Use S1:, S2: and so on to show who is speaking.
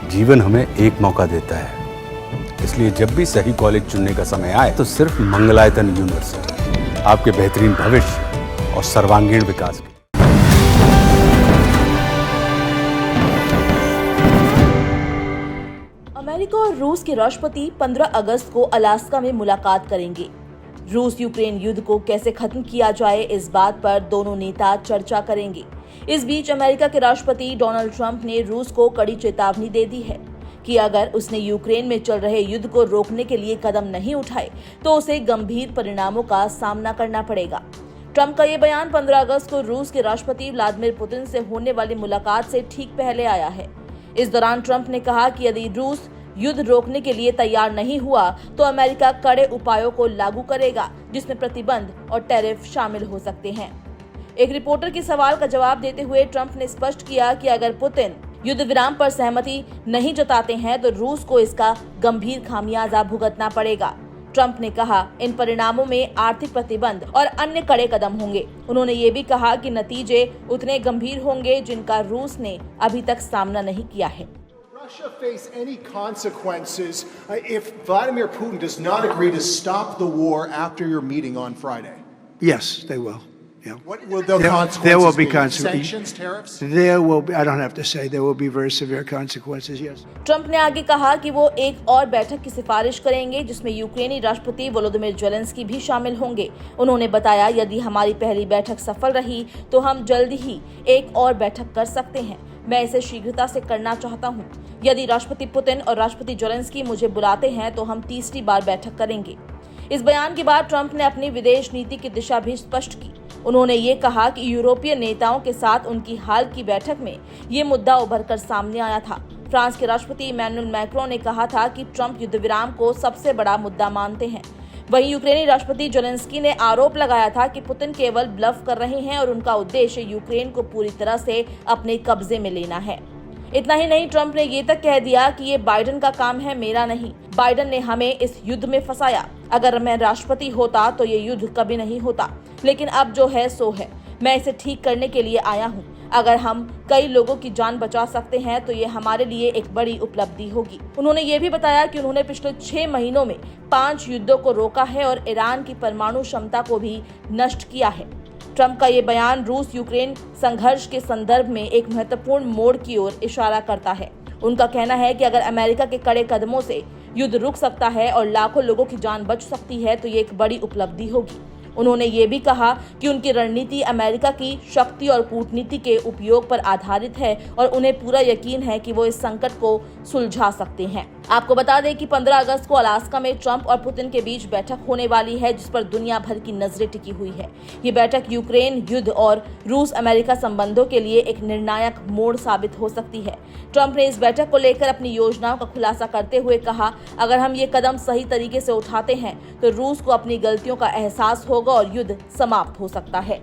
S1: जीवन हमें एक मौका देता है, इसलिए जब भी सही कॉलेज चुनने का समय आए तो सिर्फ मंगलायतन यूनिवर्सिटी आपके बेहतरीन भविष्य और सर्वांगीण विकास के
S2: अमेरिका और रूस के राष्ट्रपति 15 अगस्त को अलास्का में मुलाकात करेंगे। रूस यूक्रेन युद्ध को कैसे खत्म किया जाए, इस बात पर दोनों नेता चर्चा करेंगे। इस बीच अमेरिका के राष्ट्रपति डोनाल्ड ट्रंप ने रूस को कड़ी चेतावनी दे दी है कि अगर उसने यूक्रेन में चल रहे युद्ध को रोकने के लिए कदम नहीं उठाए तो उसे गंभीर परिणामों का सामना करना पड़ेगा। ट्रंप का ये बयान 15 अगस्त को रूस के राष्ट्रपति व्लादिमीर पुतिन से होने वाली मुलाकात से ठीक पहले आया है। इस दौरान ट्रंप ने कहा कि यदि रूस युद्ध रोकने के लिए तैयार नहीं हुआ तो अमेरिका कड़े उपायों को लागू करेगा, जिसमें प्रतिबंध और टैरिफ शामिल हो सकते हैं। एक रिपोर्टर के सवाल का जवाब देते हुए ट्रंप ने स्पष्ट किया कि अगर पुतिन युद्ध विराम पर सहमति नहीं जताते हैं तो रूस को इसका गंभीर खामियाजा भुगतना पड़ेगा। ट्रंप ने कहा, इन परिणामों में आर्थिक प्रतिबंध और अन्य कड़े कदम होंगे। उन्होंने ये भी कहा कि नतीजे उतने गंभीर होंगे जिनका रूस ने अभी तक सामना नहीं किया है।
S3: Russia face any consequences if Vladimir Putin does not agree to stop the war after your meeting on Friday?
S4: Yes, they will. Yeah.
S3: What will the consequences
S4: There will be
S3: be?
S4: consequences.
S3: Sanctions, tariffs?
S4: There will be, I don't have to say, there will be very severe consequences, yes.
S2: Trump ने आगे कहा कि वो एक और बैठक की सिफारिश करेंगे जिसमें यूक्रेनी राष्ट्रपति वोलोदिमीर ज़ेलेंस्की भी शामिल होंगे। उन्होंने बताया, यदि हमारी पहली बैठक सफल रही तो हम जल्द ही एक और बैठक कर सकते हैं। मैं इसे शीघ्रता से करना चाहता हूं। यदि राष्ट्रपति पुतिन और राष्ट्रपति ज़ेलेंस्की मुझे बुलाते हैं तो हम तीसरी बार बैठक करेंगे। इस बयान के बाद ट्रंप ने अपनी विदेश नीति की दिशा भी स्पष्ट की। उन्होंने ये कहा कि यूरोपीय नेताओं के साथ उनकी हाल की बैठक में ये मुद्दा उभर कर सामने आया था। फ्रांस के राष्ट्रपति इमैनुअल मैक्रों ने कहा था कि ट्रंप युद्ध विराम को सबसे बड़ा मुद्दा मानते हैं। वहीं यूक्रेनी राष्ट्रपति ज़ेलेंस्की ने आरोप लगाया था कि पुतिन केवल ब्लफ कर रहे हैं और उनका उद्देश्य यूक्रेन को पूरी तरह से अपने कब्जे में लेना है। इतना ही नहीं, ट्रंप ने ये तक कह दिया कि ये बाइडेन का काम है, मेरा नहीं। बाइडेन ने हमें इस युद्ध में फंसाया। अगर मैं राष्ट्रपति होता तो ये युद्ध कभी नहीं होता, लेकिन अब जो है सो है। मैं इसे ठीक करने के लिए आया हूँ। अगर हम कई लोगों की जान बचा सकते हैं तो ये हमारे लिए एक बड़ी उपलब्धि होगी। उन्होंने ये भी बताया कि उन्होंने पिछले 6 महीनों में 5 युद्धों को रोका है और ईरान की परमाणु क्षमता को भी नष्ट किया है। ट्रंप का ये बयान रूस यूक्रेन संघर्ष के संदर्भ में एक महत्वपूर्ण मोड़ की ओर इशारा करता है। उनका कहना है कि अगर अमेरिका के कड़े कदमों से युद्ध रुक सकता है और लाखों लोगों की जान बच सकती है तो ये एक बड़ी उपलब्धि होगी। उन्होंने ये भी कहा कि उनकी रणनीति अमेरिका की शक्ति और कूटनीति के उपयोग पर आधारित है और उन्हें पूरा यकीन है कि वो इस संकट को सुलझा सकते हैं। आपको बता दें कि 15 अगस्त को अलास्का में ट्रंप और पुतिन के बीच बैठक होने वाली है, जिस पर दुनिया भर की नजरें टिकी हुई है। ये बैठक यूक्रेन युद्ध और रूस अमेरिका संबंधों के लिए एक निर्णायक मोड़ साबित हो सकती है। ट्रंप ने इस बैठक को लेकर अपनी योजनाओं का खुलासा करते हुए कहा, अगर हम ये कदम सही तरीके से उठाते हैं तो रूस को अपनी गलतियों का एहसास होगा और युद्ध समाप्त हो सकता है।